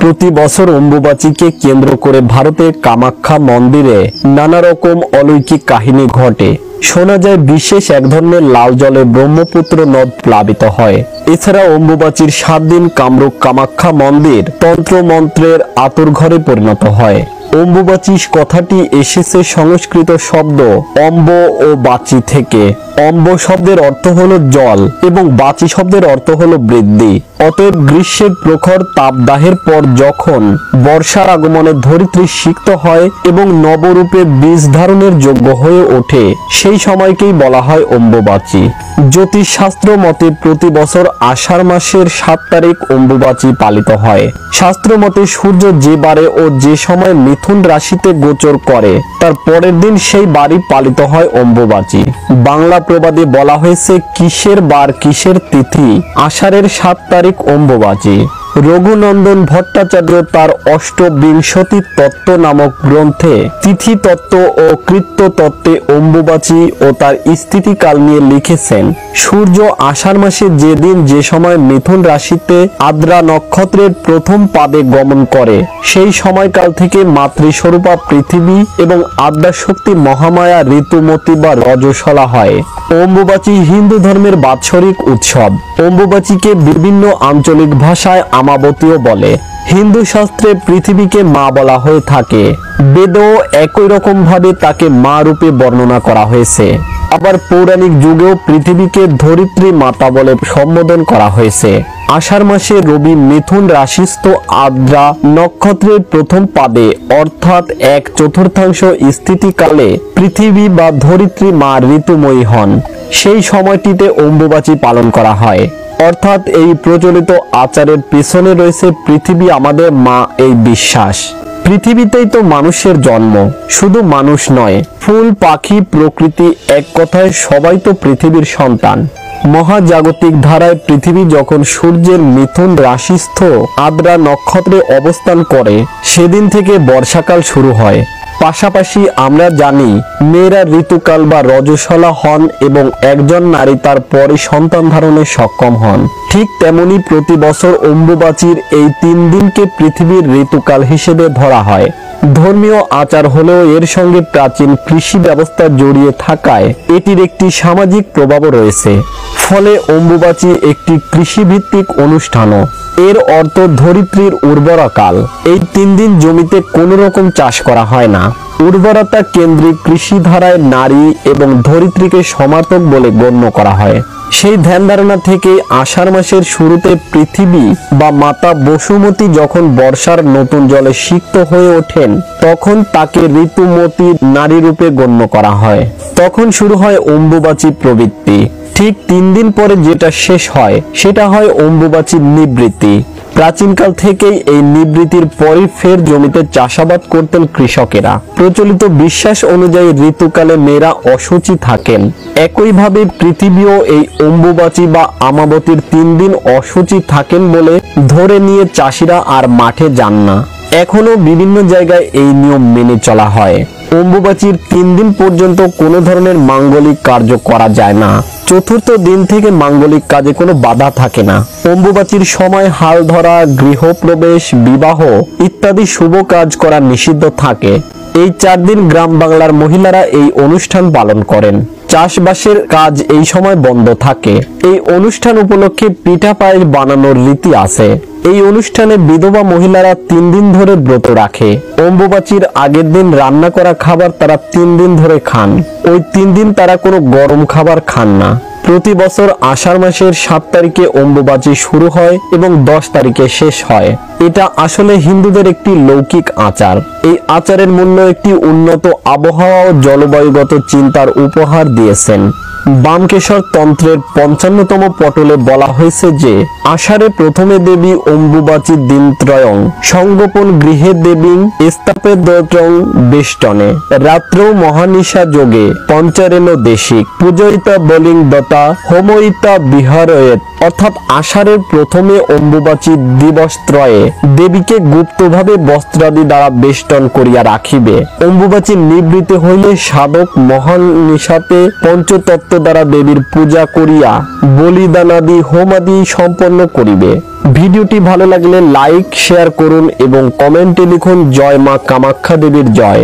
প্রতি বছর অম্বুবাচীকে কেন্দ্র করে ভারতের কামাখ্যা মন্দিরে নানা রকম অলৌকিক কাহিনী ঘটে। শোনা যায় বিশেষ এক ধরনের লাল জলে ব্রহ্মপুত্র নদ প্লাবিত হয়। এছাড়া অম্বুবাচীর 7 দিন কামরূপ কামাখ্যা মন্দির তন্ত্রমন্ত্রের আঁতুড়ঘরে পরিণত হয়। অম্বুবাচী কথাটি এসেছে সংস্কৃত শব্দ অম্ব ও বাচী থেকে। অম্ব শব্দের অর্থ হলো জল এবং বাচী শব্দের অর্থ হলো বৃদ্ধি। অতএব গ্রীষ্মের প্রখর তাপদাহের পর যখন বর্ষার আগমনে ধরিত্রী সিক্ত হয় এবং নবরূপে বীজ ধারণের যোগ্য হয়ে ওঠে, সেই সময়কেই বলা হয় অম্বুবাচী। জ্যোতিষশাস্ত্র মতে প্রতি বছর আষাঢ় মাসের 7 তারিখ অম্বুবাচী পালিত হয়। শাস্ত্র মতে সূর্য যে বারে ও যে সময় মিথুন রাশিতে গোচর করে তার পরের দিন সেই বারই পালিত হয় অম্বুবাচী। বাংলা প্রবাদে বলা হয়েছে কিসের বার কিসের তিথি, আষাঢ়ের 7 তারিখ অম্বুবাচী। রঘুনন্দন ভট্টাচার্য তার অষ্টবিংশতি তত্ত্ব নামক গ্রন্থে তিথি তত্ত্ব ও কৃত্য তত্ত্বে অম্বুবাচী ও তার স্থিতিকাল নিয়ে লিখেছেন, সূর্য আষাঢ় মাসে যেদিন যে সময় মিথুন রাশিতে আদ্রা নক্ষত্রের প্রথম পাদে গমন করে সেই সময়কাল থেকে মাতৃস্বরূপা পৃথিবী এবং আদ্যাশক্তি মহামায়া ঋতুমতী বা রজস্বলা হয়। অম্বুবাচী হিন্দু ধর্মের বাৎসরিক উৎসব। অম্বুবাচীকে বিভিন্ন আঞ্চলিক ভাষায় আমাবতীও বলে। হিন্দু শাস্ত্রে পৃথিবীকে মা বলা হয়ে থাকে। বেদেও একই রকম ভাবে তাকে মা রূপে বর্ণনা করা হয়েছে। আবার পৌরাণিক যুগেও পৃথিবীকে ধরিত্রী মাতা বলে সম্বোধন করা হয়েছে। আষাঢ় মাসে রবি মিথুন রাশিস্থ আদ্রা নক্ষত্রের প্রথম পাদে অর্থাৎ 1/4 স্থিতিকালে পৃথিবী বা ধরিত্রী মা ঋতুময়ী হন। সেই সময়টিতে অম্বুবাচী পালন করা হয়। অর্থাৎ এই প্রচলিত আচারের পেছনে রয়েছে পৃথিবী আমাদের মা এই বিশ্বাস। পৃথিবীতেই তো মানুষের জন্ম, শুধু মানুষ নয়, ফুল পাখি প্রকৃতি, এক কথায় সবাই তো পৃথিবীর সন্তান। মহাজাগতিক ধারায় পৃথিবী যখন সূর্যের মিথুন রাশিস্থ আদ্রা নক্ষত্রে অবস্থান করে সেদিন থেকে বর্ষাকাল শুরু হয়। পাশাপাশি আমরা জানি মেয়েরা ঋতুকাল বা রজস্বলা হন এবং একজন নারী তার পরে সন্তান ধারণে সক্ষম হন। ঠিক তেমনি প্রতি বছর অম্বুবাচীর এই 3 দিনকে পৃথিবীর ঋতুকাল হিসেবে ধরা হয়। ধর্মীয় আচার হলেও এর সঙ্গে প্রাচীন কৃষি ব্যবস্থা জড়িয়ে থাকায় এটির একটি সামাজিক প্রভাবও রয়েছে। ফলে অম্বুবাচী একটি কৃষিভিত্তিক অনুষ্ঠানও। এর অর্থ ধরিত্রীর উর্বরকাল। এই 3 দিন জমিতে কোনো রকম চাষ করা হয় না। উর্বরতা কেন্দ্রিক কৃষি ধারায় নারী এবং ধরিত্রীকে সমার্থক বলে গণ্য করা হয়। সেই ধ্যান ধারণা থেকে আষাঢ় মাসের শুরুতে পৃথিবী বা মাতা বসুমতী যখন বর্ষার নতুন জলে সিক্ত হয়ে ওঠেন তখন তাকে ঋতুমতী নারী রূপে গণ্য করা হয়। তখন শুরু হয় অম্বুবাচী প্রবৃত্তি। ঠিক 3 দিন পরে যেটা শেষ হয় সেটা হয় অম্বুবাচী নিবৃত্তি। প্রাচীনকাল থেকেই এই নিবৃত্তির পরই ফের জমিতে চাষাবাদ করতেন কৃষকেরা। প্রচলিত বিশ্বাস অনুযায়ী ঋতুকালে মেয়েরা অশুচি থাকেন। একইভাবে পৃথিবীও এই অম্বুবাচী বা আমাবতীর 3 দিন অশুচি থাকেন বলে ধরে নিয়ে চাষিরা আর মাঠে যান না। এখনো বিভিন্ন জায়গায় এই নিয়ম মেনে চলা হয়। অম্বুবাচীর 3 দিন পর্যন্ত কোনো ধরনের মাঙ্গলিক কার্য করা যায় না। চতুর্থ দিন থেকে মাঙ্গলিক কাজে কোনো বাধা থাকে না। অম্বুবাচীর সময় হাল ধরা, গৃহপ্রবেশ, বিবাহ ইত্যাদি শুভ কাজ করা নিষিদ্ধ থাকে। এই 4 দিন গ্রাম বাংলার মহিলারা এই অনুষ্ঠান পালন করেন। চাষবাসের কাজ এই সময় বন্ধ থাকে। এই অনুষ্ঠান উপলক্ষে পিঠা পায়েস বানানোর রীতি আছে। এই অনুষ্ঠানে বিধবা মহিলারা 3 দিন ধরে ব্রত রাখে। অম্বুবাচীর আগের দিন রান্না করা খাবার তারা 3 দিন ধরে খান। ওই 3 দিন তারা কোনো গরম খাবার খান না। প্রতি বছর আষাঢ় মাসের 7 তারিখে অম্বুবাচী শুরু হয় এবং 10 তারিখে শেষ হয়। এটা আসলে হিন্দুদের একটি লৌকিক আচার। এই আচারের মূল্য একটি উন্নত আবহাওয়া ও জলবায়ুগত চিন্তার উপহার দিয়েছেন। বামকেশ্বর তন্ত্রের 55তম পটলে বলা হয়েছে যে আষাঢ়ে প্রথমে দেবী অম্বুবাচী দিনত্রয়ং সংগোপন গৃহে দেবীং স্থাপেদ্যং বেষ্টনে রাত্রৌ মহানিশা যোগে পঞ্চারেণ দেশিক পূজয়িতা বলিং দতা হোময়িতা বিহারয়েত। অর্থাৎ আষাঢ়ের প্রথমে অম্বুবাচী দিবস ত্রয়ে দেবীকে গুপ্তভাবে বস্ত্রাদি দ্বারা বেষ্টন করিয়া রাখিবে। অম্বুবাচী নিবৃত্তি হইলে সাধক মহান নিশাতে পঞ্চতত্ত্ব দ্বারা দেবীর পূজা করিয়া বলিদানাদি হোমাদি সম্পন্ন করিবে। ভিডিওটি ভালো লাগলে লাইক শেয়ার করুন এবং কমেন্টে লিখুন জয় মা কামাখ্যা দেবীর জয়।